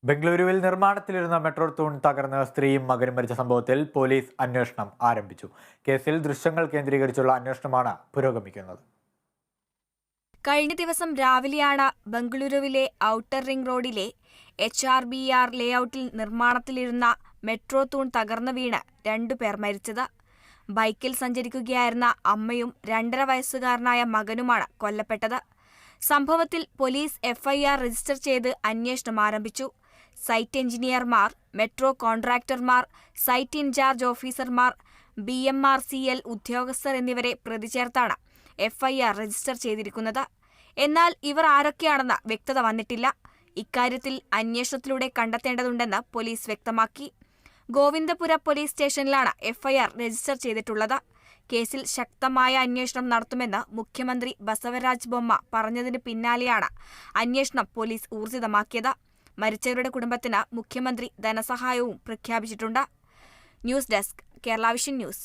ബംഗളൂരുവിൽ നിർമ്മാണത്തിലിരുന്ന മെട്രോ തൂൺ തകർന്ന് സ്ത്രീയും മകനും മരിച്ച സംഭവത്തിൽ പോലീസ് അന്വേഷണം ആരംഭിച്ചു. കേസിൽ ദൃശ്യങ്ങൾ കേന്ദ്രീകരിച്ചുള്ള അന്വേഷണമാണ് പുരോഗമിക്കുന്നത്. കഴിഞ്ഞ ദിവസം രാവിലെയാണ് ബംഗളൂരുവിലെ ഔട്ടർ റിംഗ് റോഡിലെ HRBR ലേഔട്ടിൽ നിർമ്മാണത്തിലിരുന്ന മെട്രോ തൂൺ തകർന്നു വീണ് 2 പേർ മരിച്ചത്. ബൈക്കിൽ സഞ്ചരിക്കുകയായിരുന്ന അമ്മയും 2.5 വയസ്സുകാരനായ മകനുമാണ് കൊല്ലപ്പെട്ടത്. സംഭവത്തിൽ പോലീസ് FIR രജിസ്റ്റർ ചെയ്ത് അന്വേഷണം ആരംഭിച്ചു. സൈറ്റ് എഞ്ചിനീയർമാർ, മെട്രോ കോൺട്രാക്ടർമാർ, സൈറ്റ് ഇൻചാർജ് ഓഫീസർമാർ, BMRCL ഉദ്യോഗസ്ഥർ എന്നിവരെ പ്രതിചേർത്താണ് FIR രജിസ്റ്റർ ചെയ്തിരിക്കുന്നത്. എന്നാൽ ഇവർ ആരൊക്കെയാണെന്ന് വ്യക്തത വന്നിട്ടില്ല. ഇക്കാര്യത്തിൽ അന്വേഷണത്തിലൂടെ കണ്ടെത്തേണ്ടതുണ്ടെന്ന് പോലീസ് വ്യക്തമാക്കി. ഗോവിന്ദപുര പോലീസ് സ്റ്റേഷനിലാണ് FIR രജിസ്റ്റർ ചെയ്തിട്ടുള്ളത്. കേസിൽ ശക്തമായ അന്വേഷണം നടത്തുമെന്ന് മുഖ്യമന്ത്രി ബസവരാജ് ബൊമ്മ പറഞ്ഞതിന് പിന്നാലെയാണ് അന്വേഷണം പോലീസ് ഊർജിതമാക്കിയത്. മരിച്ചവരുടെ കുടുംബത്തിന് മുഖ്യമന്ത്രി ധനസഹായവും പ്രഖ്യാപിച്ചിട്ടുണ്ട്. News desk, Kerala vision news.